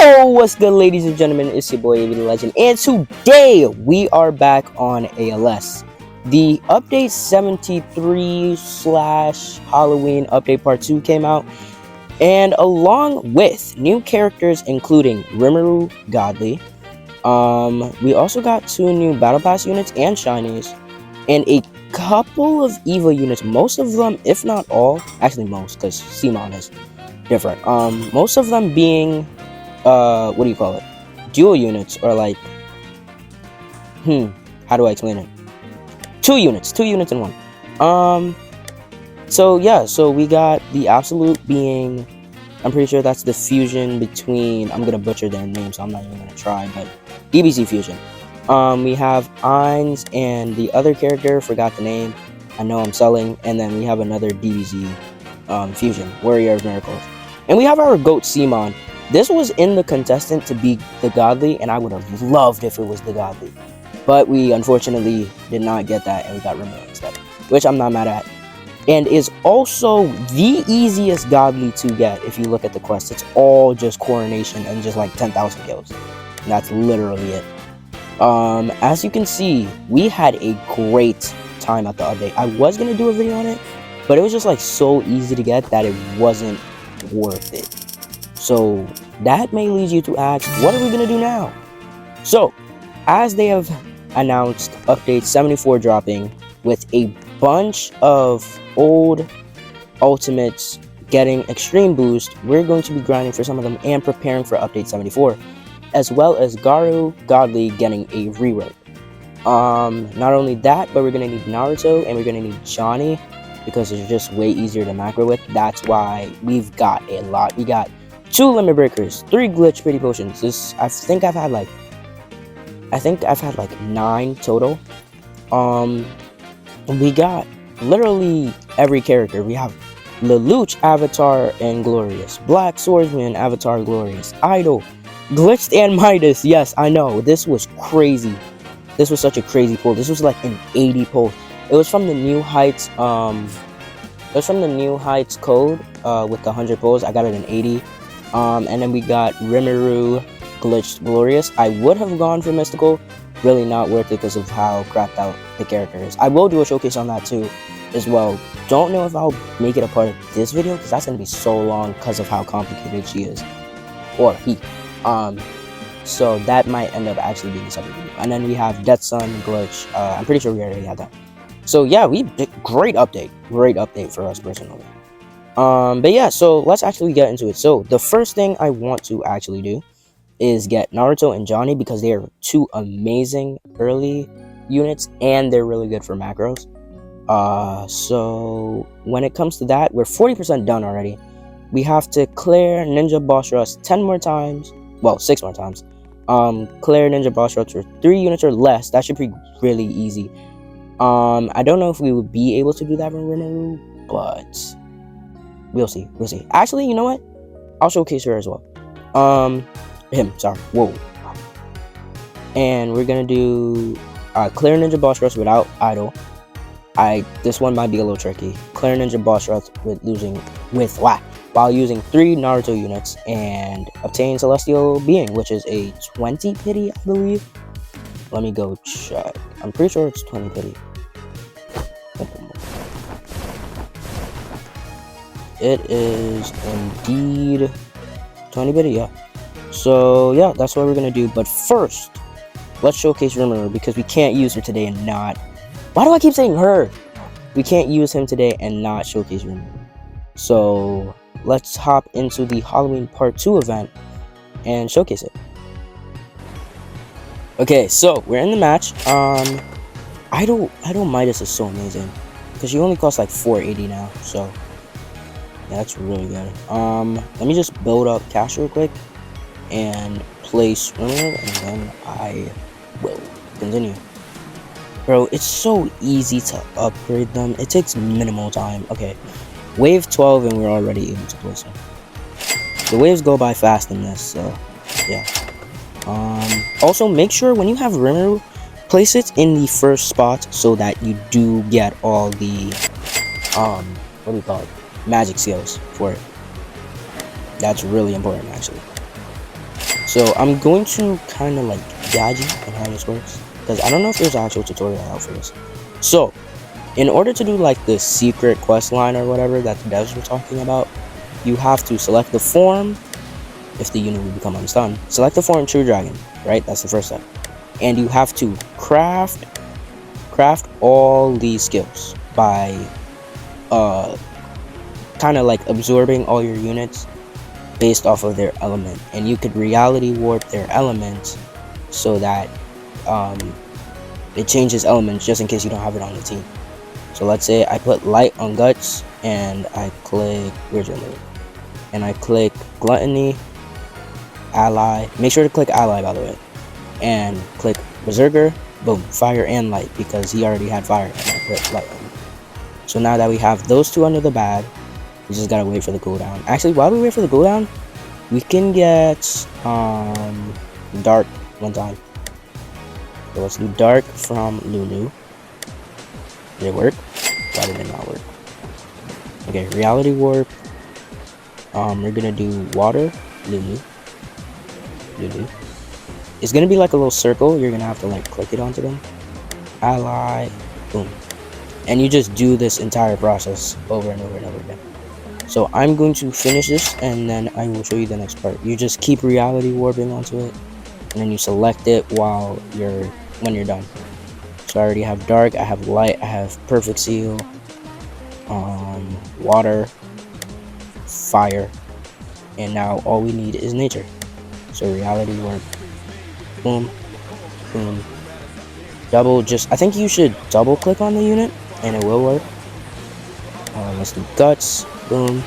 Yo, what's good, ladies and gentlemen? It's your boy, the Legend, and today we are back on ALS. The update 73 slash Halloween update part 2 came out, and along with new characters including Rimuru Godly, we also got 2 new Battle Pass units and shinies, and a couple of Evo units. Most of them, if not all, actually most, because Simon is different. Most of them being what do you call it? Dual units, or like, how do I explain it? Two units in one. So yeah, so we got the Absolute being, I'm pretty sure that's the fusion between, I'm gonna butcher their name, so I'm not even gonna try, but DBZ fusion. We have Ainz and the other character, forgot the name, I know I'm selling, and then we have another DBZ fusion, Warrior of Miracles. And we have our GOAT Simon. This was in the contestant to be the Godly, and I would have loved if it was the Godly. But we unfortunately did not get that, and we got Rimuru instead, which I'm not mad at. And is also the easiest Godly to get if you look at the quest. It's all just Coronation and just like 10,000 kills. And that's literally it. As you can see, we had a great time at the update. I was going to do a video on it, but it was just like so easy to get that it wasn't worth it. So that may lead you to ask, what are we going to do now? So, as they have announced update 74 dropping with a bunch of old ultimates getting extreme boost, we're going to be grinding for some of them and preparing for update 74, as well as Garou Godly getting a rework. Not only that, but we're going to need Naruto and we're going to need Johnny because it's just way easier to macro with. That's why we've got a lot. We got 2 limit breakers, 3 glitch pretty potions. I think I've had like 9 total. We got literally every character. We have Lelouch Avatar and Glorious, Black Swordsman Avatar Glorious, Idol, Glitched and Midas. Yes, I know, this was crazy. This was such a crazy pull. This was like an 80 pull. It was from the New Heights code with the 100 pulls. I got it in 80. And then we got Rimuru Glitched Glorious. I would have gone for Mystical. Really not worth it because of how crapped out the character is. I will do a showcase on that too as well. Don't know if I'll make it a part of this video because that's going to be so long because of how complicated she is. Or he. So that might end up actually being a separate video. And then we have Death Sun Glitch. I'm pretty sure we already had that. So yeah, great update for us personally. But yeah, so let's actually get into it. So the first thing I want to actually do is get Naruto and Johnny because they are 2 amazing early units and they're really good for macros. So when it comes to that, we're 40% done already. We have to clear Ninja Boss Rush 10 more times. Well, 6 more times. Clear Ninja Boss Rush for 3 units or less. That should be really easy. I don't know if we would be able to do that from Rimuru, but we'll see. Actually, you know what? I'll showcase her as well. Whoa. And we're gonna do clear Ninja Boss Rush without Idol. This one might be a little tricky. Clear Ninja Boss Rush while using 3 Naruto units and obtain Celestial Being, which is a 20 pity, I believe. Let me go check. I'm pretty sure it's 20 pity. It is indeed 20 pity, yeah. So yeah, that's what we're gonna do. But first, let's showcase Rimuru because we can't use her today and not. Why do I keep saying her? We can't use him today and not showcase Rimuru. So let's hop into the Halloween Part 2 event and showcase it. Okay, so we're in the match. Idol Midas is so amazing because she only costs like 480 now. So yeah, that's really good. Let me just build up cash real quick and place Rimuru, and then I will continue. Bro, it's so easy to upgrade them. It takes minimal time. Okay, wave 12 and we're already able to place them. The waves go by fast in this, so yeah. Also, make sure when you have Rimuru, place it in the first spot so that you do get all the what do you call it? Magic skills for it. That's really important, actually. So I'm going to kind of like guide you on how this works, because I don't know if there's an actual tutorial out for this. So in order to do like the secret quest line or whatever that the devs were talking about, you have to select the form. If the unit will become unstunned, select the form True Dragon, right? That's the first step. And you have to craft all these skills by kind of like absorbing all your units based off of their element. And you could reality warp their elements so that it changes elements just in case you don't have it on the team. So let's say I put light on guts and I click, where's your name? And I click gluttony, ally, make sure to click ally by the way, and click berserker, boom, fire and light, because he already had fire and I put light on. So now that we have those two under the bag, we just gotta wait for the cooldown. Actually, while we wait for the cooldown, we can get dark one time. So let's do dark from Lulu. Did it work? Why did it not work? Okay, reality warp. We're gonna do water, Lulu. It's gonna be like a little circle. You're gonna have to like click it onto them. Ally, boom. And you just do this entire process over and over and over again. So I'm going to finish this and then I will show you the next part. You just keep reality warping onto it and then you select it when you're done. So I already have dark, I have light, I have perfect seal, water, fire, and now all we need is nature. So reality warp, boom, boom, double, I think you should double click on the unit and it will work. Let's do guts, boom,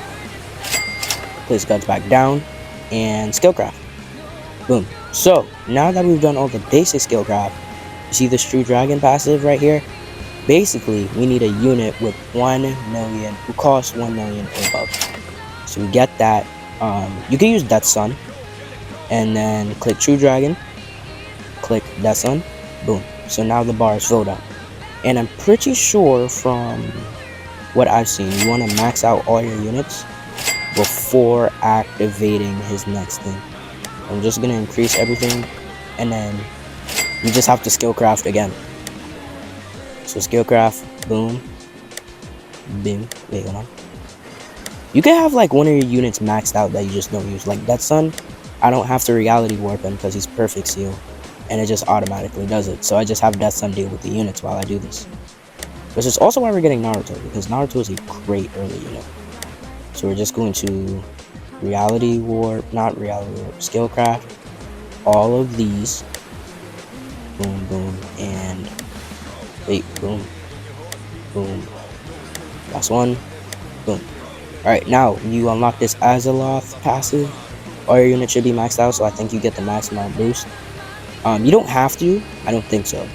place guts back down, and skillcraft, boom. So now that we've done all the basic skillcraft, you see this True Dragon passive right here? Basically, we need a unit with 1 million, who costs 1 million or above. So we get that. You can use Death Sun, and then click True Dragon, click Death Sun, boom. So now the bar is filled up. And I'm pretty sure from what I've seen, you want to max out all your units before activating his next thing. I'm just going to increase everything, and then you just have to skillcraft again. So skillcraft, boom, boom, wait, hold on. You can have like one of your units maxed out that you just don't use. Like Death Sun, I don't have to reality warp him because he's perfect seal, and it just automatically does it. So I just have Death Sun deal with the units while I do this. Which is also why we're getting Naruto, because Naruto is a great early unit. So we're just going to reality warp, not reality warp, skillcraft all of these. Boom, boom, and wait, boom, boom. Last one, boom. Alright, now you unlock this Azeroth passive. All your units should be maxed out, so I think you get the maximum boost. You don't have to, I don't think so.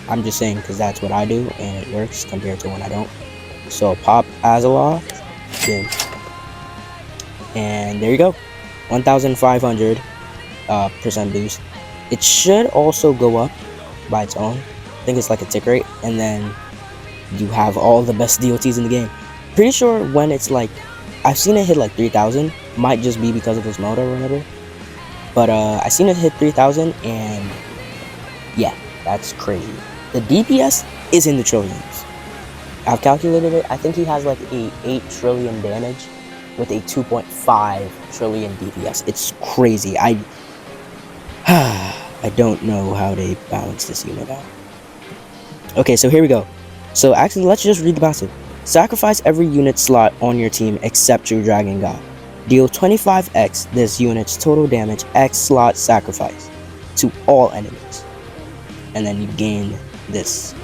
I'm just saying because that's what I do and it works compared to when I don't. So pop Azeroth, boom. And there you go. 1,500 percent boost. It should also go up by its own. I think it's like a tick rate, and then you have all the best DLTs in the game. Pretty sure when it's like, I've seen it hit like 3,000, might just be because of this mode or whatever, but I seen it hit 3,000, and yeah, that's crazy. The DPS is in the trillions. I've calculated it. I think he has like a 8 trillion damage with a 2.5 trillion DPS. It's crazy. I don't know how they balance this unit out. Okay, so here we go. So actually, let's just read the passive. Sacrifice every unit slot on your team except True Dragon God. Deal 25x this unit's total damage x slot sacrifice to all enemies. And then you gain this.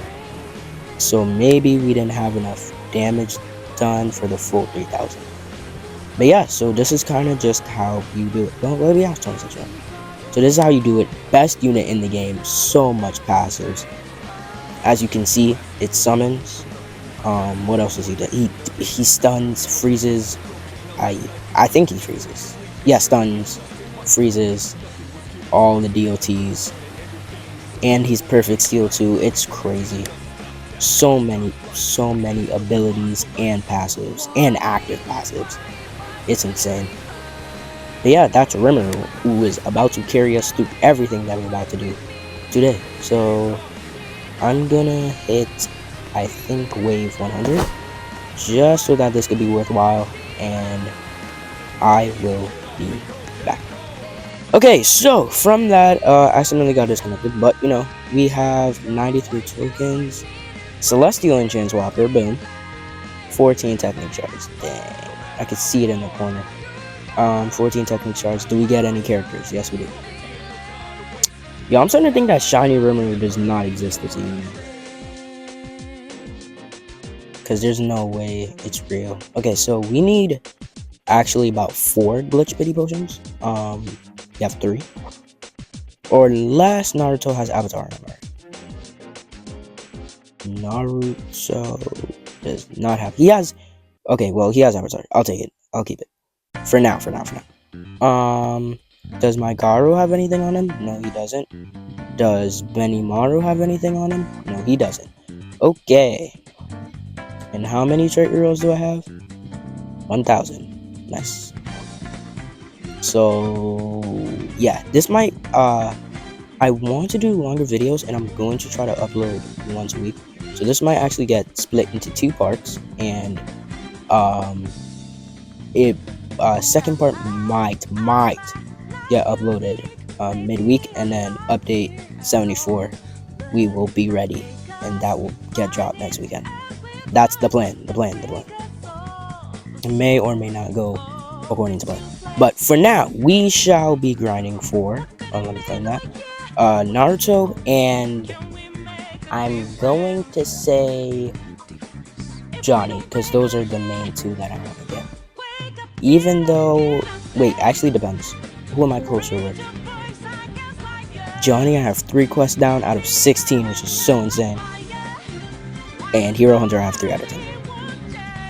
So maybe we didn't have enough damage done for the full 3,000. But yeah, so this is kind of just how you do it. Well, we have 26 right? So this is how you do it. Best unit in the game. So much passives. As you can see, it summons. What else does he do? He stuns, freezes. I think he freezes. Yeah, stuns, freezes, all the DOTs, and he's perfect seal too. It's crazy. So many abilities and passives and active passives. It's insane. But yeah, that's Rimmer, who is about to carry us through everything that we're about to do today. So I'm gonna hit, I think, wave 100, just so that this could be worthwhile, and I will be back. Okay, so from that, accidentally got disconnected, but you know, we have 93 tokens, Celestial Enchant Swapper, boom, 14 Technic Shards, dang, I could see it in the corner. 14 Technic Shards. Do we get any characters? Yes, we do. Yo, I'm starting to think that Shiny Rimmer does not exist this evening, because there's no way it's real. Okay, so we need actually about 4 Glitch Pity Potions. We have 3. Or unless Naruto has Avatar armor. Naruto does not have. He has. Okay, well, he has Avatar. I'll take it. I'll keep it. For now. Does my Garou have anything on him? No, he doesn't. Does Benimaru have anything on him? No, he doesn't. Okay. And how many trait rerolls do I have? 1,000. Nice. So yeah, this might I want to do longer videos, and I'm going to try to upload once a week. So this might actually get split into 2 parts, and second part might get uploaded midweek, and then update 74 we will be ready, and that will get dropped next weekend. That's the plan. It may or may not go according to plan, but for now we shall be grinding for let me claim that Naruto, and I'm going to say Johnny, because those are the main 2 that I want to get. Even though, wait, actually depends. Who am I closer with? Johnny, I have 3 quests down out of 16, which is so insane. And Hero Hunter, I have 3 out of 10.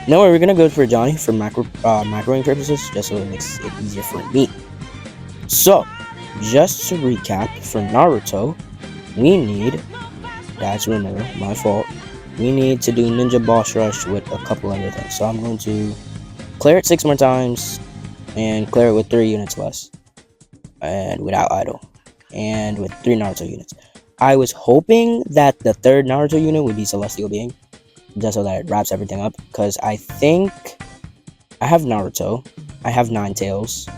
No, we're gonna go for Johnny for macroing purposes, just so it makes it easier for me. So, just to recap, for Naruto, we need, that's Rimmer, my fault, we need to do Ninja Boss Rush with a couple other things. So I'm going to clear it 6 more times, and clear it with 3 units less, and without idle, and with 3 Naruto units. I was hoping that the 3rd Naruto unit would be Celestial Being, just so that it wraps everything up, because I think I have Naruto, I have Ninetales,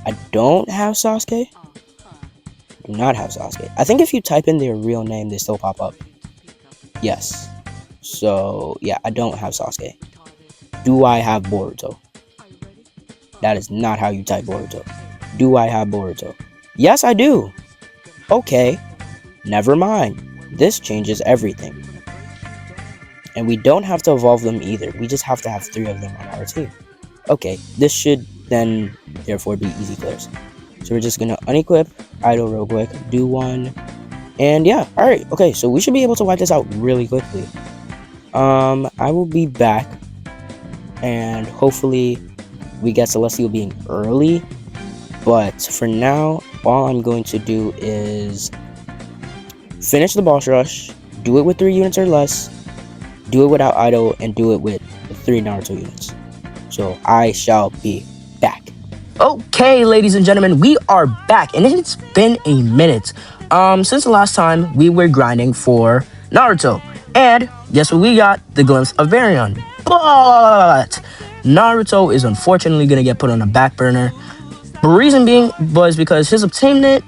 I don't have Sasuke, do not have Sasuke. I think if you type in their real name, they still pop up. Yes. So, yeah, I don't have Sasuke. Do I have Boruto? That is not how you type Boruto. Do I have Boruto? Yes, I do. Okay. Never mind. This changes everything. And we don't have to evolve them either. We just have to have 3 of them on our team. Okay, this should then therefore be easy clears. So we're just gonna unequip, idle real quick, do 1, and yeah, alright, okay, so we should be able to wipe this out really quickly. I will be back, and hopefully we get Celestial Being early, but for now, all I'm going to do is finish the boss rush, do it with 3 units or less, do it without idle, and do it with 3 Naruto units. So I shall be back. Okay, ladies and gentlemen, we are back, and it's been a minute since the last time we were grinding for Naruto, and guess what we got? The glimpse of Varian. But Naruto is unfortunately gonna get put on a back burner. The reason being was because his attainment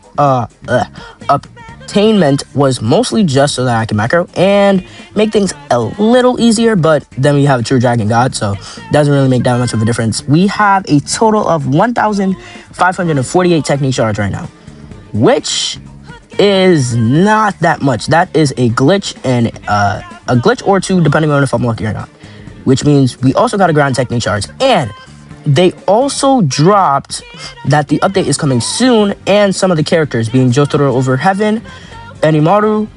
was mostly just so that I can macro and make things a little easier, but then we have a true dragon god, so it doesn't really make that much of a difference. We have a total of 1,548 technique shards right now, which is not that much. That is a glitch, and a glitch or 2 depending on if I'm lucky or not, which means we also got to grind technique shards. And they also dropped that the update is coming soon, and some of the characters being Jotaro over Heaven, Benimaru,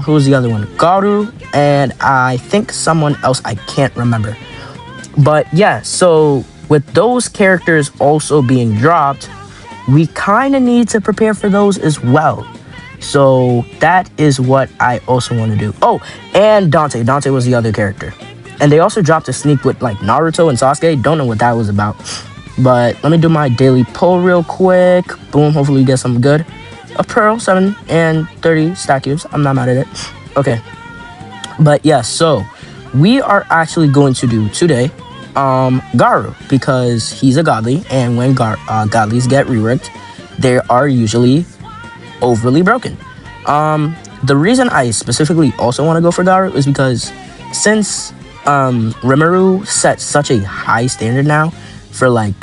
who's the other one? Garou, and I think someone else I can't remember. But yeah, so with those characters also being dropped, we kind of need to prepare for those as well. So that is what I also want to do. Oh, and Dante. Dante was the other character. And they also dropped a sneak with like Naruto and Sasuke. Don't know what that was about. But let me do my daily pull real quick. Boom, hopefully we get some good. A pearl, 7 and 30 stack cubes. I'm not mad at it. Okay. But yeah, so we are actually going to do today Garou, because he's a godly, and when godlies get reworked, they are usually overly broken. The reason I specifically also want to go for Garou is because since Rimuru set such a high standard now for like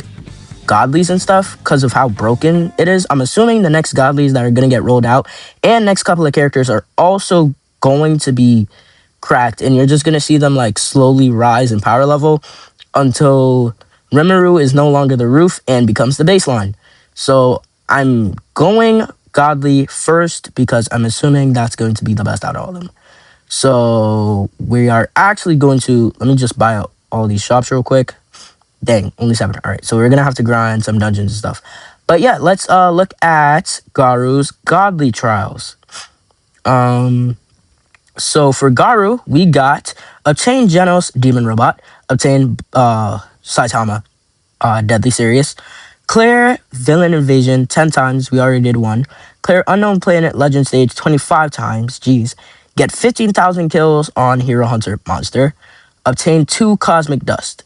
godlies and stuff because of how broken it is, I'm assuming the next godlies that are going to get rolled out and next couple of characters are also going to be cracked, and you're just going to see them like slowly rise in power level until Rimuru is no longer the roof and becomes the baseline. So I'm going godly first because I'm assuming that's going to be the best out of all of them. So we are actually going to, let me just buy out all these shops real quick. Dang, only 7. All right, so we're gonna have to grind some dungeons and stuff. But yeah, let's look at Garou's godly trials. So for Garou, we got obtain Genos Demon Robot, obtain Saitama Deadly Serious, clear Villain Invasion 10 times, we already did 1, clear Unknown Planet Legend Stage 25 times, geez, get 15,000 kills on Hero Hunter Monster, obtain 2 Cosmic Dust,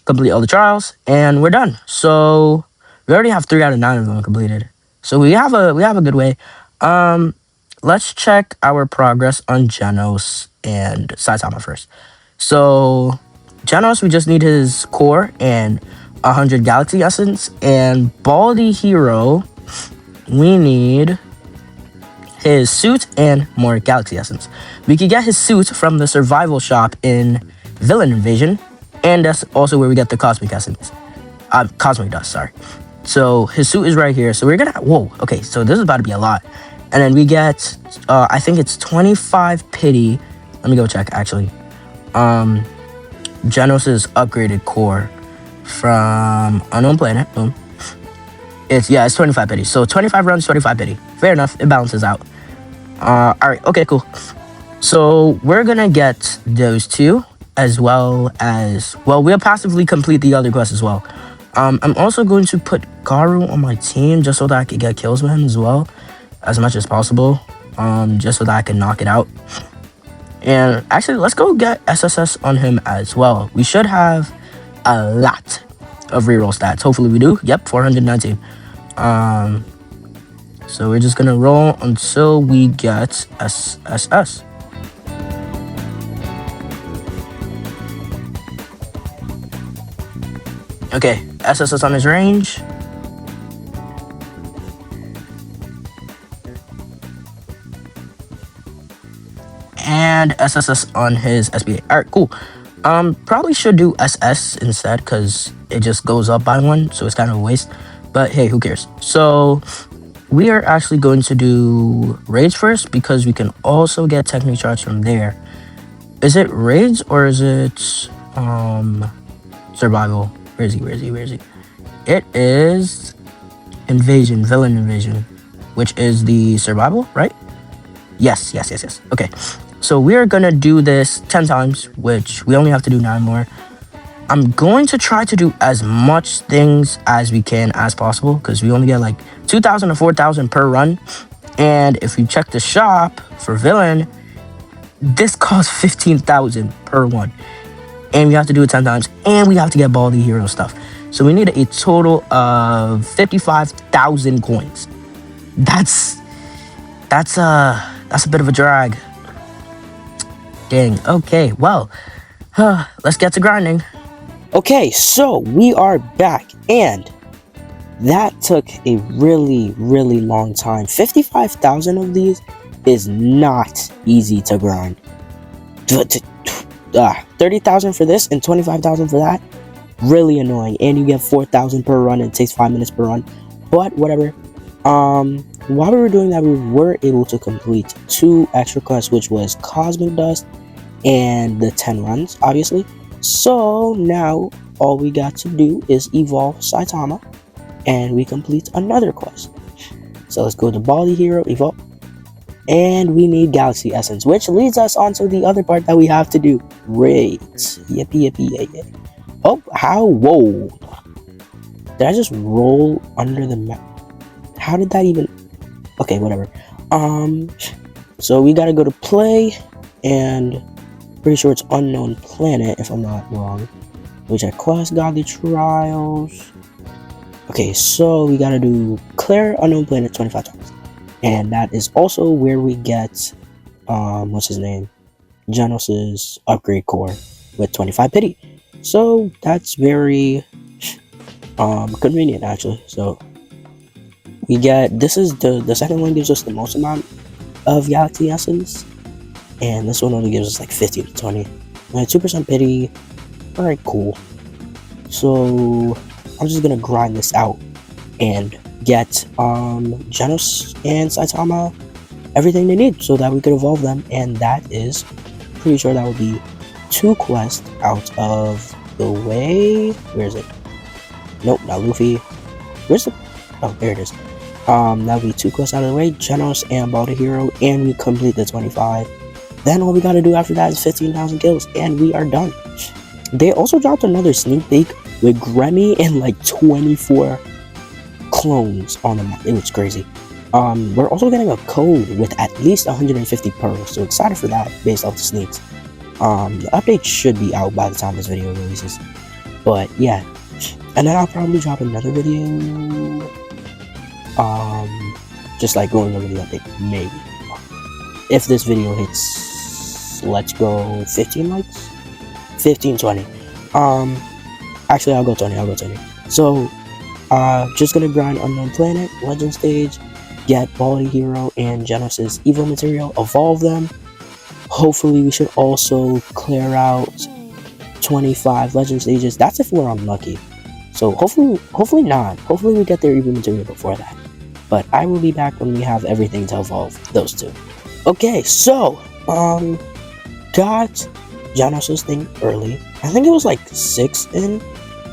complete all the trials, and we're done. So we already have 3 out of 9 of them completed. So we have a good way. Let's check our progress on Genos and Saitama first. So Genos, we just need his core and 100 Galaxy Essence, and Baldy Hero, we need his suit and more Galaxy Essence. We could get his suit from the survival shop in Villain Invasion, and that's also where we get the Cosmic Essence. Cosmic Dust, sorry. So his suit is right here. So we're gonna, whoa, okay, so this is about to be a lot. And then we get, I think it's 25 pity. Let me go check, actually. Genos' upgraded core from Unknown Planet, boom. It's 25 pity. So 25 runs, 25 pity. Fair enough, it balances out. Alright, okay, cool. So we're gonna get those 2, as well as, well, we'll passively complete the other quest as well. I'm also going to put Garou on my team just so that I can get kills with him as well, as much as possible, just so that I can knock it out. And actually, let's go get SSS on him as well. We should have a lot of reroll stats. Hopefully we do. Yep, 419. So we're just gonna roll until we get SSS. Okay, SSS on his range. And SSS on his SBA. Alright, cool. Probably should do SS instead because it just goes up by 1, so it's kind of a waste. But hey, who cares? So we are actually going to do raids first because we can also get technique charts from there. Is it raids or is it survival? Where is he? It is invasion, villain invasion, which is the survival, right? Yes. Okay. So we're gonna do this 10 times, which we only have to do 9 more. I'm going to try to do as much things as we can as possible because we only get like 2,000 to 4,000 per run. And if you check the shop for villain, this costs 15,000 per one. And we have to do it 10 times, and we have to get Baldy Hero stuff. So we need a total of 55,000 coins. That's a bit of a drag. Dang. Okay, well, let's get to grinding. Okay, so we are back, and that took a really, really long time. 55,000 of these is not easy to grind. 30,000 for this and 25,000 for that, really annoying. And you get 4,000 per run, and it takes 5 minutes per run. But whatever. While we were doing that, we were able to complete 2 extra quests, which was Cosmic Dust and the 10 runs, obviously. So now all we got to do is evolve Saitama, and we complete another quest. So let's go to Baldy Hero, evolve, and we need Galaxy Essence, which leads us on to the other part that we have to do, raids. Yippee. Oh, how? Whoa. Did I just roll under the map? How did that even... Okay, whatever. So we gotta go to play, and pretty sure it's unknown planet, if I'm not wrong. We check quest, godly trials. Okay, so we gotta do clear unknown planet 25 times. And that is also where we get, what's his name? Genos's upgrade core with 25 pity. So that's very convenient actually. So we get, this is the second one gives us the most amount of galaxy essence, and this one only gives us like 15 to 20. 2% pity. Alright, cool. So I'm just gonna grind this out and get Genos and Saitama everything they need so that we could evolve them, and that is pretty sure that will be 2 quests out of the way. Where is it? Nope, not Luffy. Where's the... Oh, there it is. That'll be 2 quests out of the way, Genos and Baldy Hero, and we complete the 25. Then all we gotta do after that is 15,000 kills, and we are done. They also dropped another sneak peek with Grammy and like 24 clones on the map. It was crazy. We're also getting a code with at least 150 pearls, so excited for that based off the sneaks. The update should be out by the time this video releases. But yeah, and then I'll probably drop another video. Just like going over the update, maybe. If this video hits, let's go 15 likes? 15, 20. Actually, I'll go 20. So, just gonna grind Unknown Planet, Legend Stage, get Baldy Hero and Genos's Evil Material, evolve them. Hopefully, we should also clear out 25 Legend Stages. That's if we're unlucky. So, hopefully not. Hopefully, we get their Evil Material before that. But I will be back when we have everything to evolve those two. Okay, so, got Genos's thing early. I think it was like 6 in.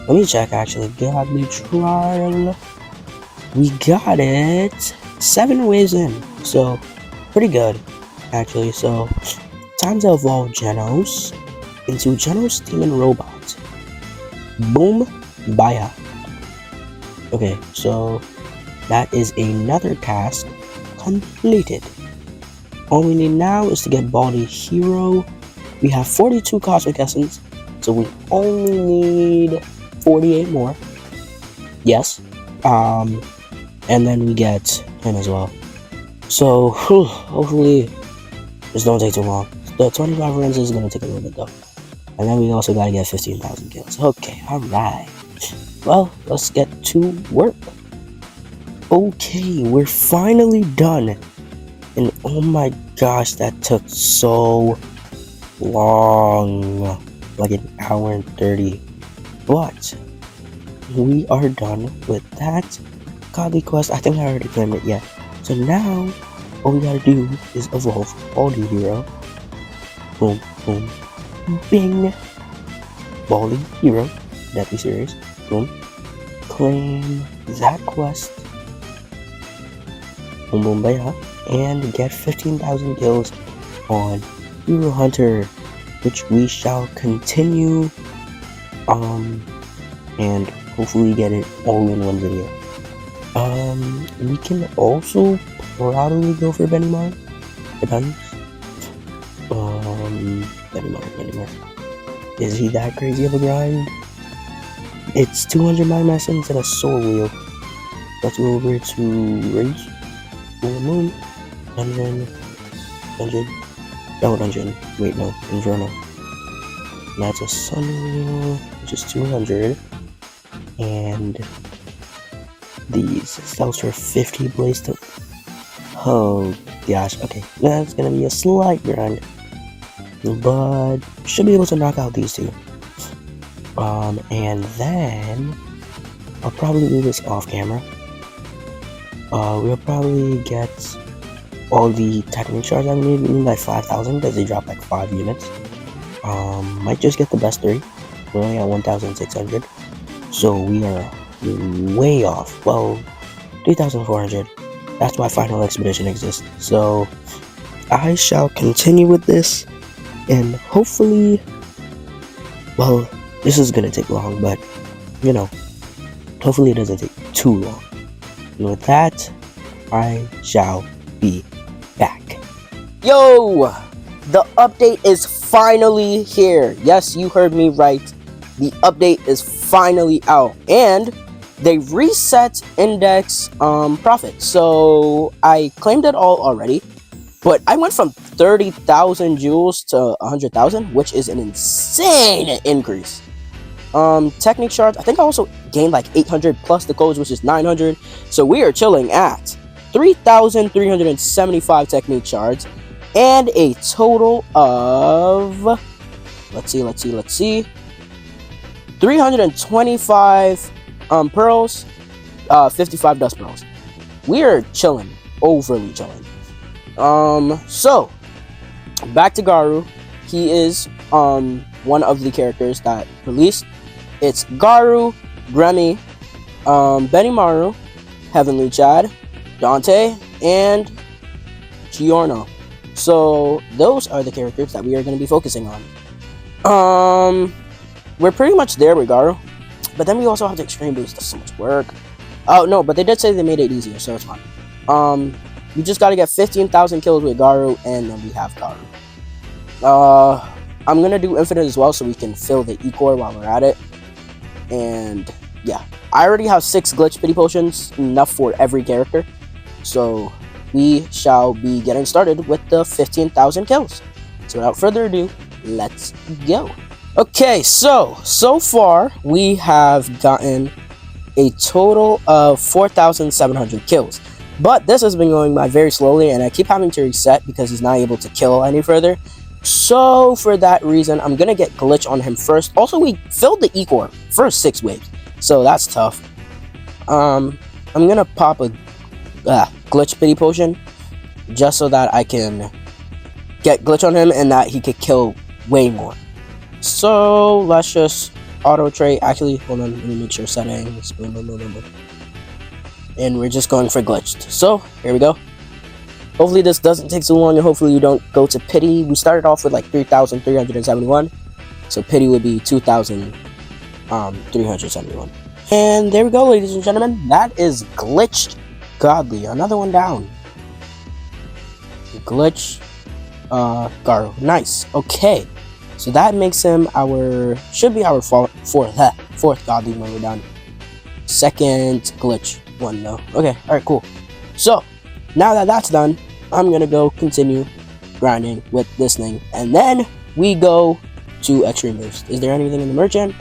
Let me check actually. Godly Trial. We got it 7 waves in. So, pretty good, actually. So, time to evolve Genos into Genos Demon Robot. Boom, baya. Okay, so that is another task completed. All we need now is to get Baldy Hero. We have 42 Cosmic Essence, so we only need 48 more. Yes. And then we get him as well. So, hopefully, this don't take too long. The 25 runs is going to take a little bit though. And then we also got to get 15,000 kills. Okay, alright. Well, let's get to work. Okay, we're finally done. And oh my gosh, that took so long. Like an hour and 30. But we are done with that godly quest. I think I already claimed it, yeah. So now all we gotta do is evolve Baldy Hero. Boom, boom, bing. Baldy Hero, Deathly Series. Boom. Claim that quest. Boom, boom, baya. And get 15,000 kills on Hero Hunter, which we shall continue. And hopefully get it all in one video. We can also probably go for Benny Mar. Depends. Benny Mar. Is he that crazy of a grind? It's 200 Mind Essence and a Soul Wheel. Let's go over to Race. Full Moon. Dungeon. No, Dungeon. Wait, no. Inferno. That's a Sun Wheel, which is 200. And these sells for 50 Blaze to... Oh gosh, okay. That's gonna be a slight grind. But should be able to knock out these two. And then I'll probably do this off camera. We'll probably get all the Technic shards I need. We need like 5,000 because they drop like 5 units. Might just get the best 3. We're only at 1,600. So we are way off. Well, 3,400. That's why Final Expedition exists. So I shall continue with this, and hopefully, well, this is gonna take long, but you know, Hopefully it doesn't take too long. And with that, I shall be back. Yo! The update is finally here. Yes, you heard me right. The update is finally out. And they reset index profit. So I claimed it all already. But I went from 30,000 jewels to 100,000, which is an insane increase. Technique shards, I think I also gained like 800 plus the codes, which is 900. So we are chilling at 3,375 technique shards and a total of, let's see, 325 pearls, 55 dust pearls. We are chilling, overly chilling. So back to Garou. He is one of the characters that released. It's Garou, Remy, Benimaru, Heavenly Chad, Dante, and Giorno. So those are the characters that we are going to be focusing on. We're pretty much there with Garou, but then we also have the extreme boost. That's so much work. Oh no, but they did say they made it easier, so it's fine. We just got to get 15,000 kills with Garou, and then we have Garou. I'm gonna do infinite as well, so we can fill the E-core while we're at it. And yeah, I already have 6 glitch pity potions, enough for every character. So we shall be getting started with the 15,000 kills. So without further ado, let's go. Okay, so far we have gotten a total of 4,700 kills. But this has been going by very slowly, and I keep having to reset because he's not able to kill any further. So for that reason, I'm gonna get glitch on him first. Also, we filled the E-core first 6 waves, so that's tough. I'm gonna pop a glitch pity potion just so that I can get glitch on him and that he could kill way more. So let's just auto trade. Actually, hold on, let me make sure settings. And we're just going for glitched. So here we go. Hopefully this doesn't take too long, and hopefully you don't go to pity. We started off with like 3,371, so pity would be 2,371. And there we go, ladies and gentlemen. That is glitched godly. Another one down. Glitch Garou. Nice. Okay, so that makes him should be our fourth godly when we're done. Second glitch one though. Okay, alright, cool. So now that that's done, I'm gonna go continue grinding with this thing, and then we go to extreme boost. Is there anything in the merchant?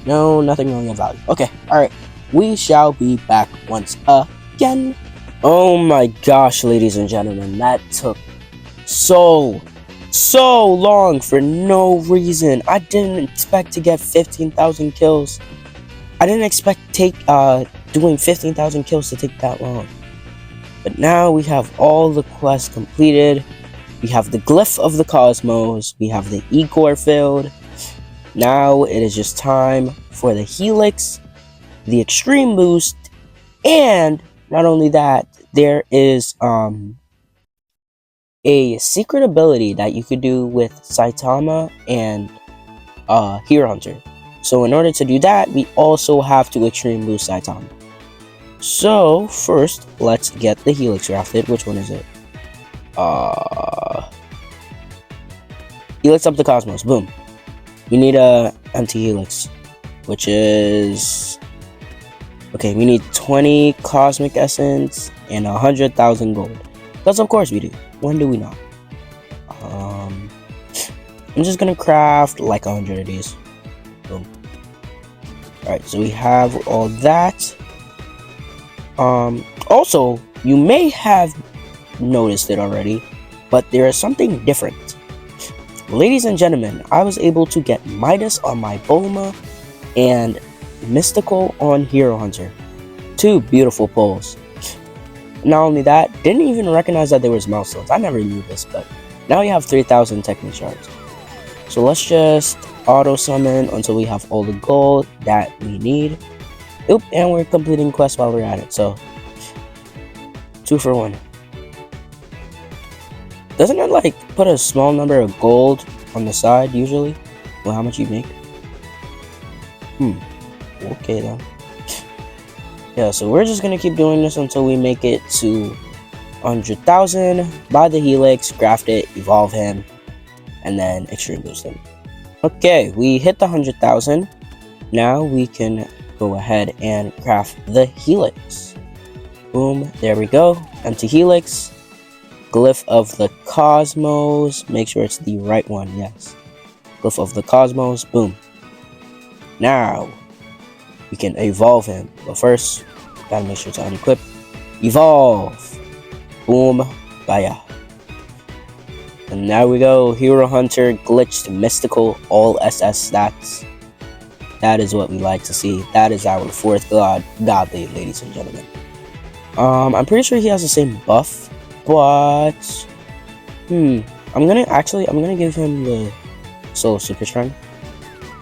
No, nothing wrong with value. Okay, alright, we shall be back once again. Oh my gosh, ladies and gentlemen, that took so long for no reason. I didn't expect to get 15,000 kills. I didn't expect doing 15,000 kills to take that long. But now we have all the quests completed. We have the Glyph of the Cosmos. We have the E-core filled. Now it is just time for the Helix, the Extreme Boost, and not only that, there is a secret ability that you could do with Saitama and Hero Hunter. So in order to do that, we also have to Extreme Boost Saitama. So first, let's get the Helix crafted. Which one is it? Helix up the Cosmos. Boom. We need a empty Helix, which is okay. We need 20 Cosmic Essence and 100,000 gold. Because of course we do. When do we not? I'm just gonna craft like 100 of these. Boom. Alright, so we have all that. Also, you may have noticed it already, but there is something different. Ladies and gentlemen, I was able to get Midas on my Bulma and Mystical on Hero Hunter. 2 beautiful pulls. Not only that, didn't even recognize that there was milestones. I never knew this, but now you have 3,000 technique shards. So let's just auto summon until we have all the gold that we need. Oop, and we're completing quests while we're at it, so 2 for 1. Doesn't it like put a small number of gold on the side usually? Well, how much you make? Okay then. Yeah, so we're just gonna keep doing this until we make it to 100,000. Buy the Helix, craft it, evolve him, and then extreme boost him. Okay, we hit the 100,000. Now we can go ahead and craft the Helix. Boom, there we go. Empty Helix. Glyph of the Cosmos. Make sure it's the right one, yes. Glyph of the Cosmos, boom. Now, we can evolve him. But first, gotta make sure to unequip. Evolve. Boom, baya. And there we go. Hero Hunter, glitched, mystical, all SS stats. That is what we like to see. That is our fourth godly, ladies and gentlemen. I'm pretty sure he has the same buff, but I'm gonna give him the Soul Super Strength.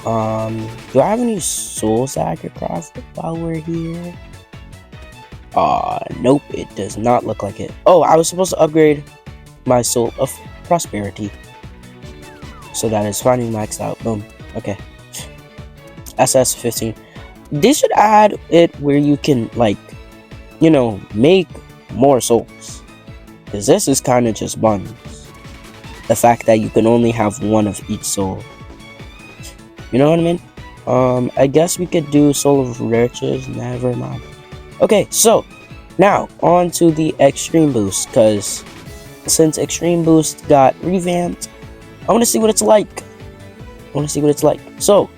Do I have any souls that I could craft while we're here? Nope, it does not look like it. Oh, I was supposed to upgrade my Soul of Prosperity. So that is finally maxed out. Boom. Okay. SS 15. They should add it where you can, like, you know, make more souls. Because this is kind of just buns. The fact that you can only have one of each soul. You know what I mean? I guess we could do Soul of Riches. Never mind. Okay, so now on to the Extreme Boost. Because since Extreme Boost got revamped, I want to see what it's like. So,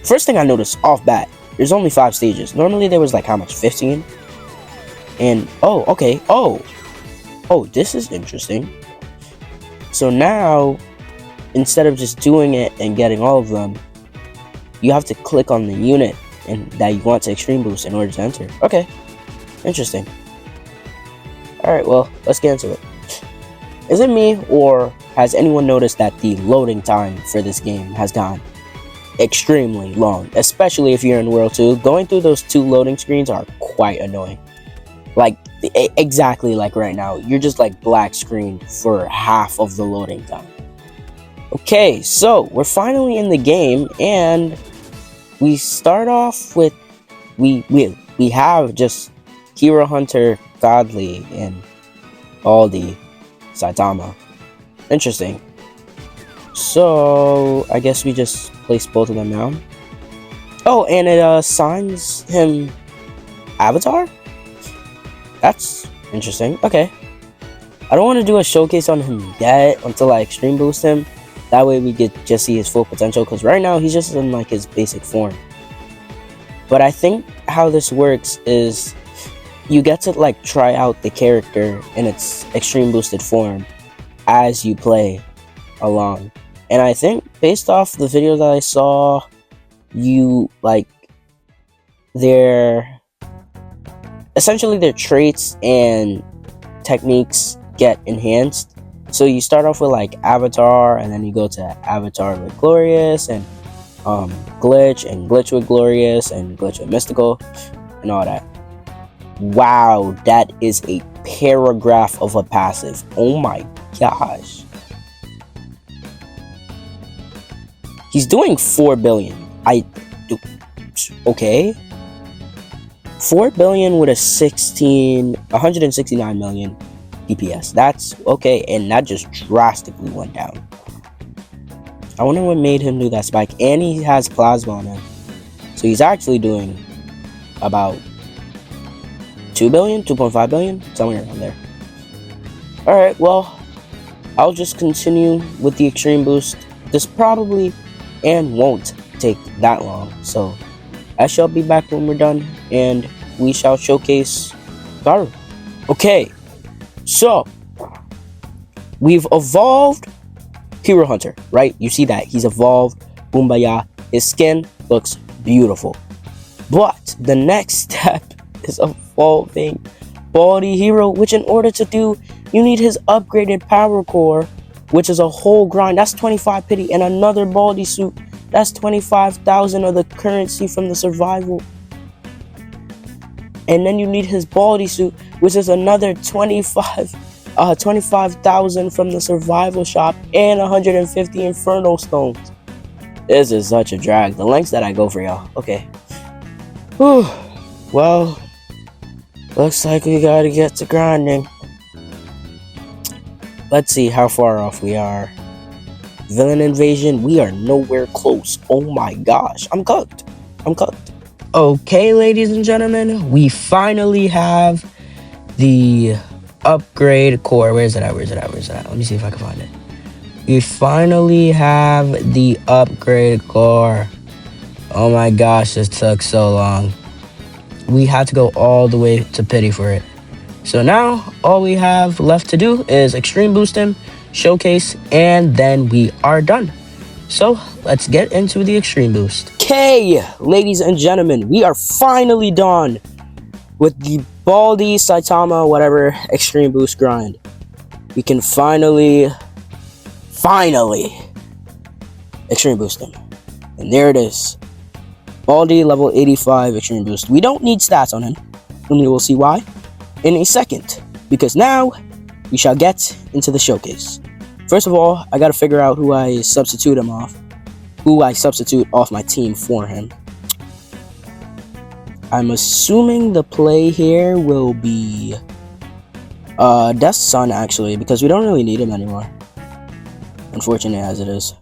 first thing I noticed off bat, there's only 5 stages. Normally there was like how much? 15? And oh, okay. Oh, this is interesting. So now, instead of just doing it and getting all of them, you have to click on the unit and that you want to extreme boost in order to enter. Okay, interesting. Alright, well, let's get into it. Is it me, or has anyone noticed that the loading time for this game has gone extremely long? Especially if you're in World 2. Going through those 2 loading screens are quite annoying. Like, exactly like right now. You're just like black screened for half of the loading time. Okay, so we're finally in the game, and we start off with we have just Hero Hunter, Godly, and all the Saitama. Interesting. So I guess we just place both of them down. Oh, and it assigns him Avatar? That's interesting. Okay. I don't want to do a showcase on him yet until I extreme boost him. That way we get just see his full potential, because right now he's just in like his basic form. But I think how this works is you get to like try out the character in its extreme boosted form as you play along. And I think based off the video that I saw, you like essentially their traits and techniques get enhanced. So you start off with like Avatar, and then you go to Avatar with Glorious, and Glitch, and Glitch with Glorious, and Glitch with Mystical, and all that. Wow, that is a paragraph of a passive. Oh my gosh. He's doing 4 billion. Okay. 4 billion with a 169 million DPS. That's okay, and that just drastically went down. I wonder what made him do that spike. And he has plasma on him, so he's actually doing about 2 billion, 2.5 billion, somewhere around there. Alright, well, I'll just continue with the extreme boost. This probably and won't take that long, so I shall be back when we're done, and we shall showcase Garou. Okay, so we've evolved Hero Hunter, right? You see that he's evolved. Boombaya. His skin looks beautiful, but the next step is evolving Baldy Hero, which in order to do, you need his upgraded power core, which is a whole grind. That's 25 pity, and another Baldy suit. That's 25,000 of the currency from the survival. And then you need his Baldy suit, which is another 25,000 from the survival shop, and 150 Inferno stones. This is such a drag. The lengths that I go for, y'all. Okay. Whew. Well, looks like we gotta get to grinding. Let's see how far off we are. Villain invasion, we are nowhere close. Oh my gosh, I'm cooked. I'm cooked. Okay, ladies and gentlemen, we finally have the upgrade core. Where is it at? Let me see if I can find it. We finally have the upgrade core. Oh my gosh, this took so long. We had to go all the way to pity for it. So now all we have left to do is extreme boost him, showcase, and then we are done. So let's get into the extreme boost. Okay, ladies and gentlemen, we are finally done with the Baldi, Saitama, whatever extreme boost grind. We can finally extreme boost him. And there it is. Baldi level 85 extreme boost. We don't need stats on him, and you will see why in a second, because now we shall get into the showcase. First of all, I gotta figure out who I substitute off my team for him. I'm assuming the play here will be Death's Son, actually, because we don't really need him anymore, unfortunate as it is.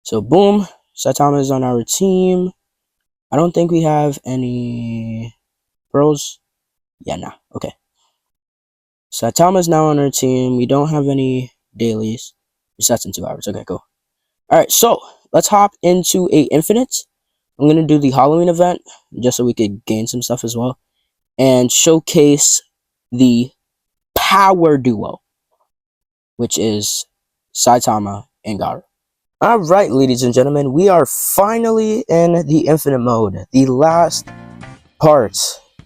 So boom, Saitama is on our team. I don't think we have any pros. Yeah, nah, okay. Saitama is now on our team. We don't have any dailies. Resets in 2 hours. Okay, cool. Alright, so let's hop into a infinite. I'm gonna do the Halloween event just so we could gain some stuff as well, and showcase the power duo, which is Saitama and Garou. Alright, ladies and gentlemen, we are finally in the infinite mode, the last part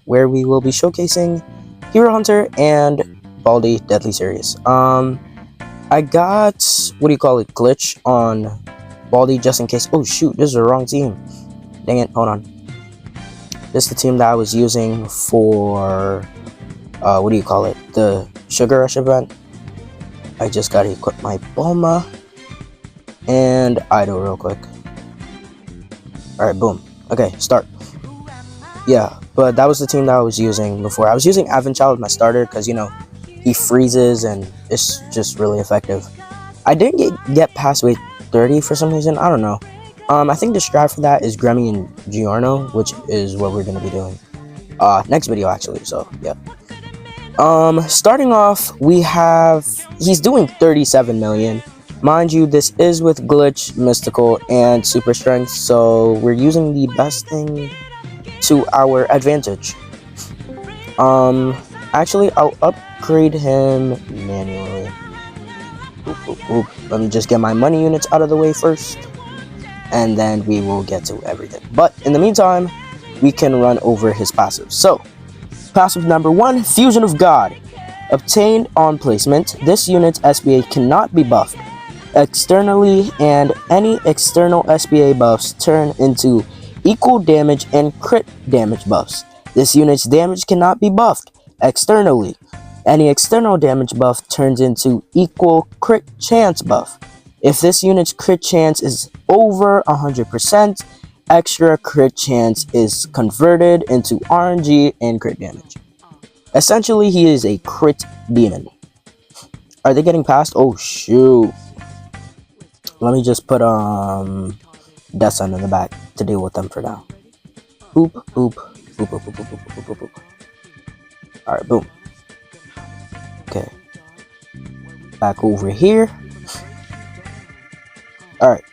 where we will be showcasing Hero Hunter and Baldi Deadly Serious. I got, glitch on Baldi just in case. Oh shoot, this is the wrong team. Dang it, hold on. This is the team that I was using for, the Sugar Rush event. I just gotta equip my Bulma and idle real quick. Alright, boom. Okay, start. Yeah, but that was the team that I was using before. I was using Avanchild as my starter because, you know, he freezes and it's just really effective. I didn't get past weight 30 for some reason. I don't know. I think the strat for that is Gremmy and Giorno, which is what we're going to be doing next video, actually. So, yeah. Starting off, he's doing 37 million. Mind you, this is with Glitch, Mystical, and Super Strength, so we're using the best thing to our advantage. Actually, I'll upgrade him manually. Let me just get my money units out of the way first, and then we will get to everything. But in the meantime, we can run over his passive. So, passive number 1, Fusion of God. Obtained on placement, this unit's SBA cannot be buffed externally, and any external SBA buffs turn into equal damage and crit damage buffs. This unit's damage cannot be buffed externally. Any external damage buff turns into equal crit chance buff. If this unit's crit chance is over 100%, extra crit chance is converted into RNG and crit damage. Essentially, he is a crit demon. Are they getting past? Oh shoot. Let me just put Death Sun in the back to deal with them for now. Boop, boop, boop, boop, boop, boop, boop, boop, boop. Alright, boom. Okay. Back over here. Alright.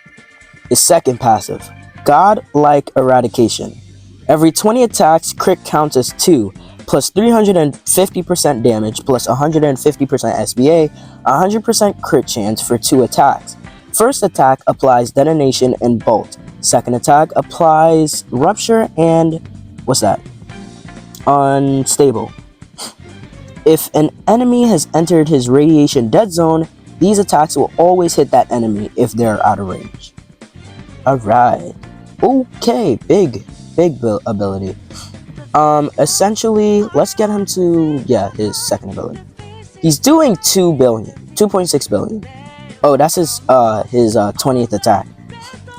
His second passive. God-like Eradication. Every 20 attacks, crit counts as 2, plus 350% damage, plus 150% SBA, 100% crit chance for 2 attacks. First attack applies Detonation and Bolt. Second attack applies Rupture and... what's that? Unstable. If an enemy has entered his Radiation Dead Zone, these attacks will always hit that enemy if they're out of range. Alright. Okay, big ability. Essentially, let's get him to, his second ability. He's doing 2.6 billion. Oh, that's his 20th attack.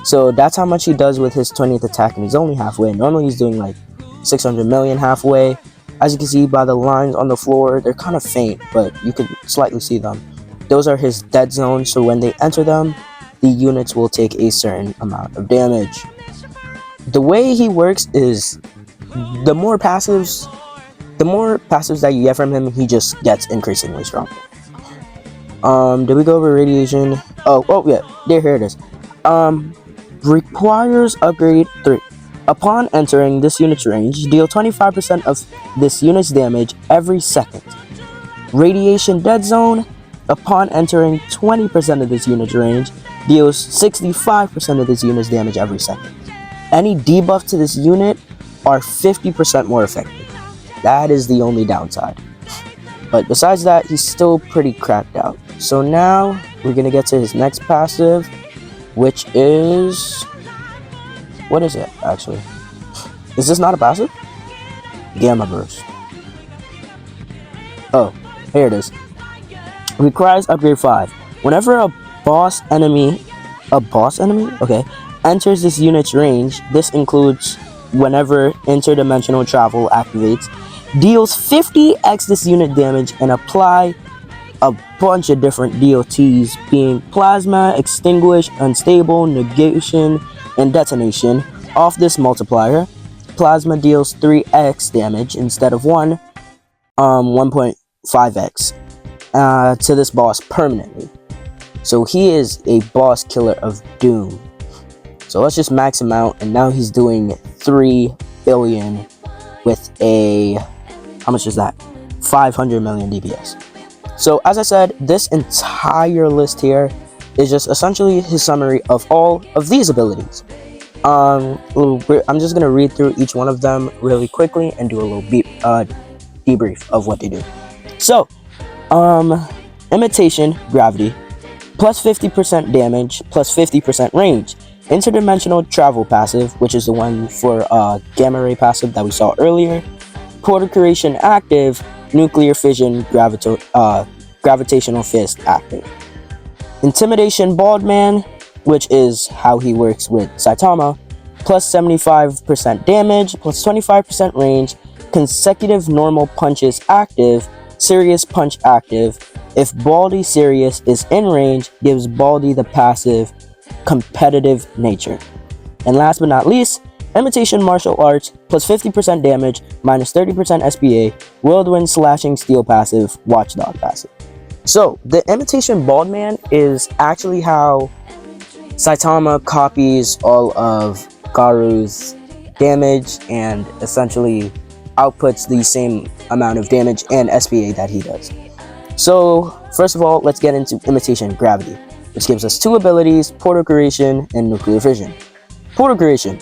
So that's how much he does with his 20th attack, and he's only halfway. Normally he's doing like 600 million halfway. As you can see by the lines on the floor, they're kind of faint, but you can slightly see them. Those are his dead zones, so when they enter them, the units will take a certain amount of damage. The way he works is the more passives that you get from him, he just gets increasingly stronger. Did we go over radiation? Oh yeah, here it is. Requires upgrade 3. Upon entering this unit's range, deal 25% of this unit's damage every second. Radiation dead zone. Upon entering 20% of this unit's range, deals 65% of this unit's damage every second. Any debuff to this unit are 50% more effective. That is the only downside. But besides that, he's still pretty cracked out. So now we're gonna get to his next passive, which is... what is it, actually? Is this not a passive? Gamma Burst. Oh, here it is. Requires upgrade 5. Whenever a boss enemy, okay, enters this unit's range, this includes whenever interdimensional travel activates, deals 50x this unit damage and apply a bunch of different DOTs, being Plasma, Extinguish, Unstable, Negation, and Detonation. Off this multiplier, Plasma deals 3x damage instead of 1.5x to this boss permanently. So he is a boss killer of doom. So let's just max him out, and now he's doing 3 billion with a, how much is that? 500 million DPS. So as I said, this entire list here is just essentially his summary of all of these abilities. I'm just gonna read through each one of them really quickly and do a little debrief of what they do. So, Imitation Gravity, plus 50% damage, plus 50% range. Interdimensional Travel passive, which is the one for Gamma Ray passive that we saw earlier. Portal Creation active, Nuclear Fission Gravitational Fist active. Intimidation Bald Man, which is how he works with Saitama, plus 75% damage, plus 25% range. Consecutive Normal Punches active, Serious Punch active. If Baldy Serious is in range, gives Baldy the passive Competitive Nature. And last but not least, Imitation Martial Arts, plus 50% damage, minus 30% SPA, Whirlwind Slashing Steel passive, Watchdog passive. So, the Imitation Bald Man is actually how Saitama copies all of Garou's damage and essentially outputs the same amount of damage and SPA that he does. So, first of all, let's get into Imitation Gravity, which gives us 2 abilities, Portal Creation and Nuclear Fission. Portal Creation.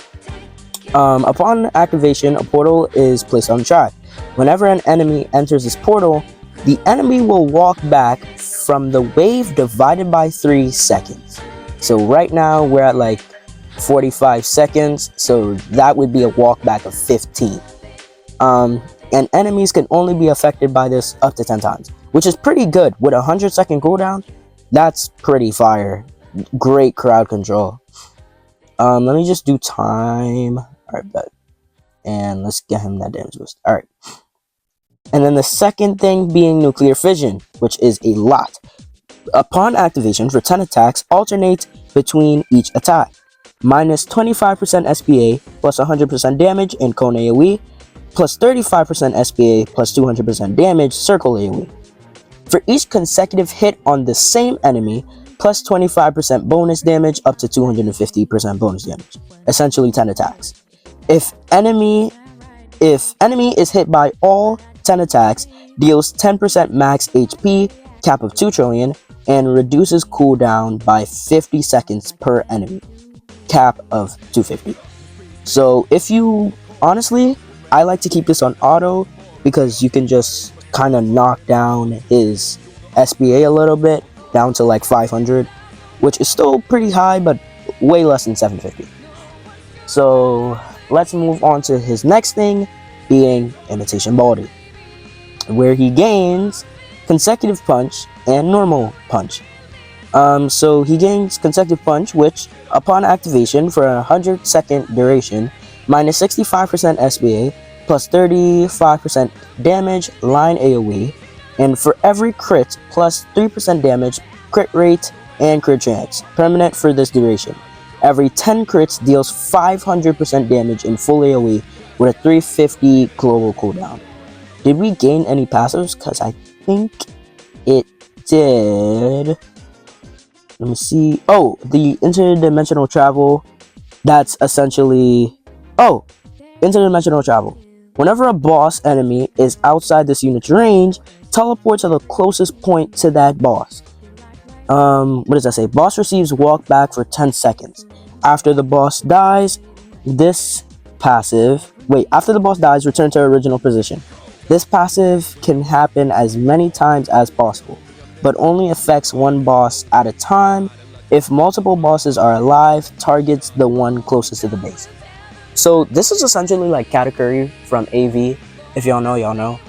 Upon activation, a portal is placed on track. Whenever an enemy enters this portal, the enemy will walk back from the wave divided by 3 seconds. So right now, we're at like 45 seconds, so that would be a walk back of 15. And enemies can only be affected by this up to 10 times, which is pretty good. With a 100-second cooldown, that's pretty fire. Great crowd control. Let me just do time. Alright, bet. And let's get him that damage boost. Alright. And then the second thing being Nuclear Fission, which is a lot. Upon activation for 10 attacks, alternate between each attack. Minus 25% SPA, plus 100% damage in Cone AoE, plus 35% SPA, plus 200% damage Circle AoE. For each consecutive hit on the same enemy, plus 25% bonus damage up to 250% bonus damage. Essentially 10 attacks. If enemy is hit by all 10 attacks, deals 10% max HP, cap of 2 trillion, and reduces cooldown by 50 seconds per enemy, cap of 250. So if you, honestly, I like to keep this on auto because you can just kind of knock down his SPA a little bit, down to like 500, which is still pretty high, but way less than 750. So let's move on to his next thing, being Imitation Baldy, where he gains Consecutive Punch and Normal Punch. So he gains consecutive punch, which, upon activation for a 100-second duration, minus 65% SBA, plus 35% damage, line AoE, and for every crit, plus 3% damage, crit rate, and crit chance, permanent for this duration. Every 10 crits deals 500% damage in full AoE with a 350 global cooldown. Did we gain any passives? Because I think it did. Let me see. Oh, the interdimensional travel. That's essentially... Oh, interdimensional travel. Whenever a boss enemy is outside this unit's range, teleport to the closest point to that boss. What does that say? Boss receives walk back for 10 seconds. After the boss dies, this passive... Wait, after the boss dies, return to original position. This passive can happen as many times as possible, but only affects one boss at a time. If multiple bosses are alive, targets the one closest to the base. So this is essentially like Katakuri from AV, if y'all know, y'all know,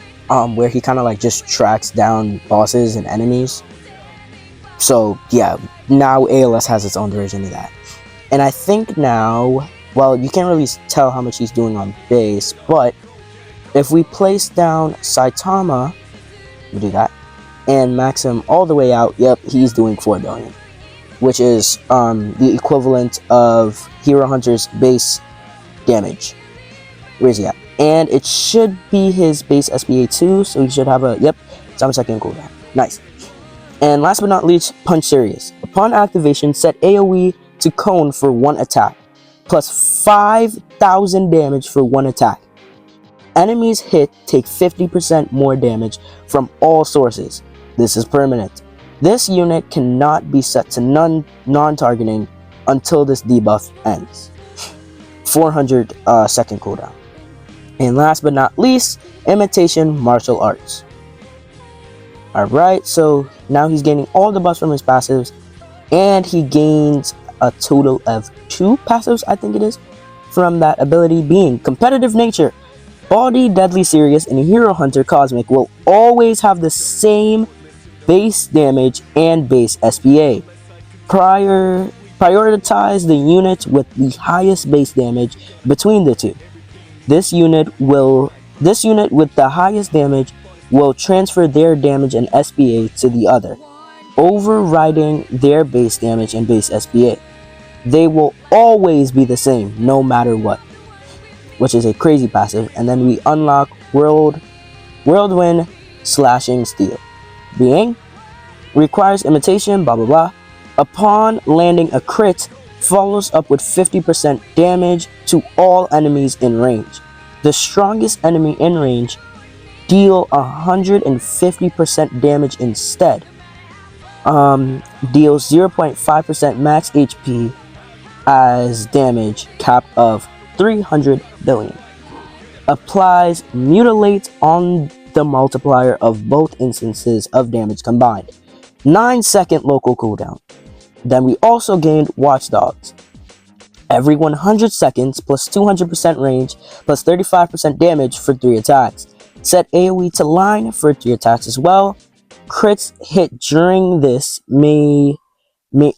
where he kind of like just tracks down bosses and enemies. So yeah, now ALS has its own version of that. And I think now, well, you can't really tell how much he's doing on base, but if we place down Saitama, we do that, and max him all the way out, yep, he's doing 4 billion, which is the equivalent of Hero Hunter's base damage. Where is he at? And it should be his base SBA too, so he should have a, yep, 7-second cooldown. Nice. And last but not least, Punch Serious. Upon activation, set AoE to cone for 1 attack, plus 5,000 damage for 1 attack. Enemies hit take 50% more damage from all sources. This is permanent. This unit cannot be set to non-targeting until this debuff ends. 400 second cooldown. And last but not least, Imitation Martial Arts. Alright, so now he's gaining all the buffs from his passives, and he gains a total of 2 passives, I think it is, from that ability, being Competitive Nature. Body Deadly Serious and Hero Hunter Cosmic will always have the same base damage and base SBA. Prioritize the unit with the highest base damage between the two. This unit with the highest damage will transfer their damage and SBA to the other, overriding their base damage and base SBA. They will always be the same, no matter what, which is a crazy passive. And then we unlock Whirlwind Slashing Steel, being requires imitation, blah blah blah. Upon landing a crit, follows up with 50% damage to all enemies in range. The strongest enemy in range deal 150% damage instead. Deals 0.5% max HP as damage, cap of 300 billion. Applies Mutilate on the multiplier of both instances of damage combined. 9-second local cooldown. Then we also gained Watchdogs. Every 100 seconds plus 200% range plus 35% damage for 3 attacks. Set AoE to line for 3 attacks as well. Crits hit during this may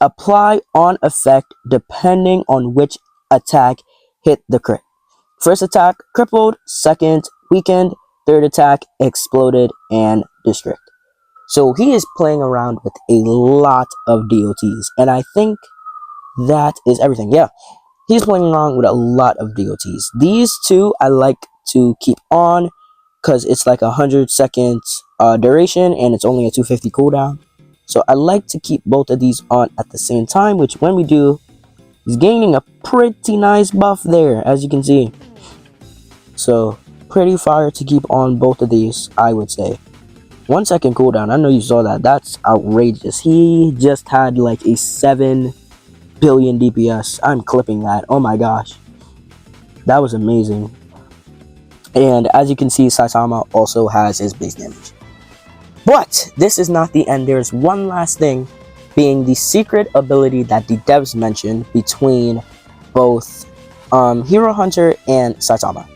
apply on effect depending on which attack hit the crit. First attack crippled, second weakened, third attack exploded and district. So he is playing around with a lot of DOTs, and I think that is everything. Yeah, he's playing around with a lot of DOTs. These two I like to keep on because it's like 100 seconds duration and it's only a 250 cooldown. So I like to keep both of these on at the same time, which when we do, he's gaining a pretty nice buff there, as you can see. So pretty fire to keep on both of these, I would say. 1 second cooldown, I know you saw that. That's outrageous. He just had like a 7 billion DPS. I'm clipping that. Oh my gosh. That was amazing. And as you can see, Saitama also has his base damage. But this is not the end. There's one last thing, being the secret ability that the devs mentioned between both Hero Hunter and Saitama.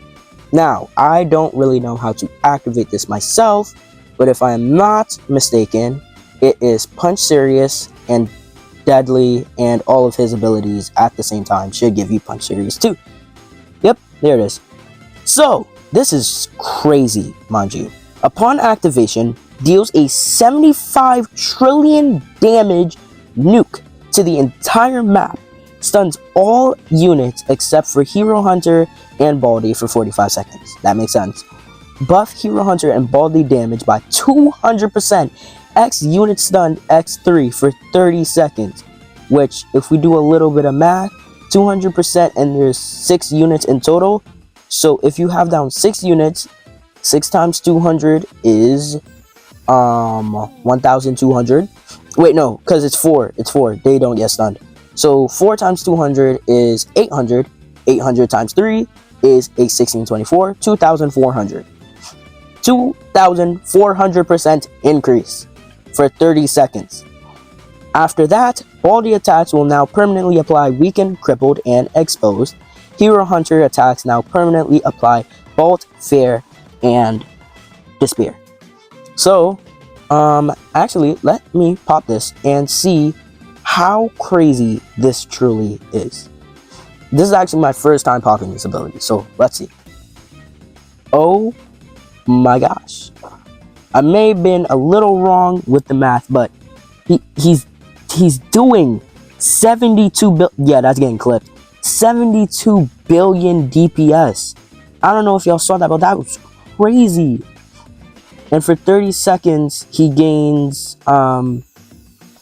Now, I don't really know how to activate this myself, but if I am not mistaken, it is Punch Serious and deadly, and all of his abilities at the same time should give you Punch Series too. Yep, there it is. So, this is crazy, mind you. Upon activation, deals a 75 trillion damage nuke to the entire map, stuns all units except for Hero Hunter and Baldi for 45 seconds. That makes sense. Buff Hero Hunter and Baldi damage by 200%, X unit stunned X3 for 30 seconds, which, if we do a little bit of math, 200% and there's 6 units in total. So if you have down 6 units, 6 times 200 is 1,200. Wait, no, because it's 4. It's 4. They don't get stunned. So 4 times 200 is 800. 800 times 3 is a 1624. 2,400. 2,400% increase for 30 seconds. After that, Baldi attacks will now permanently apply Weakened, Crippled, and Exposed. Hero Hunter attacks now permanently apply Bolt, Fear, and Despair. So, actually, let me pop this and see how crazy this truly is. This is actually my first time popping this ability, so let's see. Oh my gosh. I may have been a little wrong with the math, but he's doing 72 billion. Yeah, that's getting clipped. 72 billion DPS. I don't know if y'all saw that, but that was crazy. And for 30 seconds, he gains, for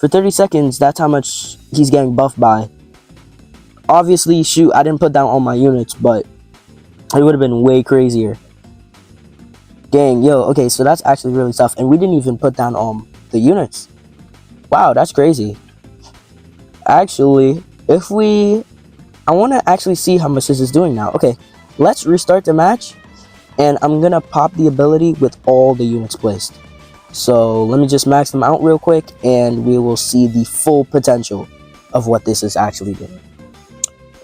30 seconds, that's how much he's getting buffed by. Obviously, shoot, I didn't put down all my units, but it would have been way crazier. Dang, yo, okay, so that's actually really tough. And we didn't even put down the units. Wow, that's crazy. Actually, I want to actually see how much this is doing now. Okay, let's restart the match. And I'm going to pop the ability with all the units placed. So let me just max them out real quick, and we will see the full potential of what this is actually doing.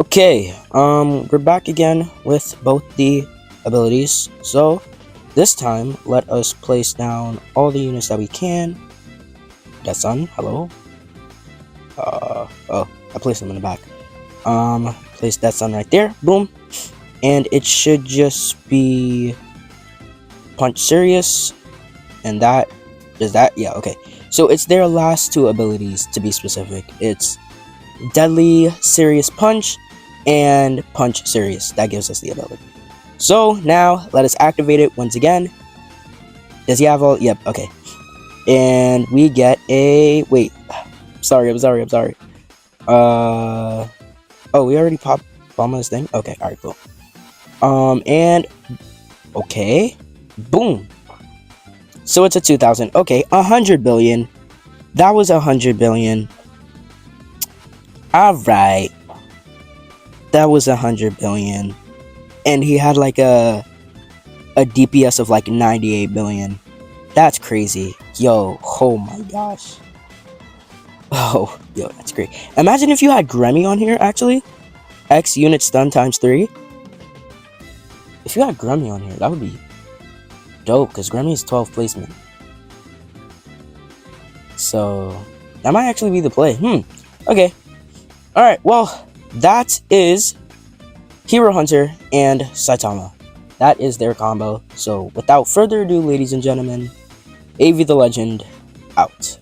Okay, we're back again with both the abilities. So this time, let us place down all the units that we can. That's on. Hello. Oh, I placed them in the back. Place that sun right there. Boom. And it should just be Punch Serious. And that is that. Yeah, okay. So it's their last 2 abilities, to be specific. It's Deadly Serious Punch and Punch Serious. That gives us the ability. So now let us activate it once again. Does he have all? Yep, okay. And we get a wait. I'm sorry. Oh, we already popped Bulma's thing? Okay, alright, cool. And okay. Boom. So it's a 2,000. Okay, 100 billion. That was 100 billion. Alright. That was 100 billion. And he had like a DPS of like 98 billion. That's crazy. Yo, oh my gosh. Oh, yo, that's great. Imagine if you had Gremmy on here, actually. X unit stun times 3. If you had Gremmy on here, that would be dope, because Gremmy is 12 placement. So, that might actually be the play. Okay. Alright, well, that is Hero Hunter and Saitama. That is their combo. So, without further ado, ladies and gentlemen, AV the Legend, out.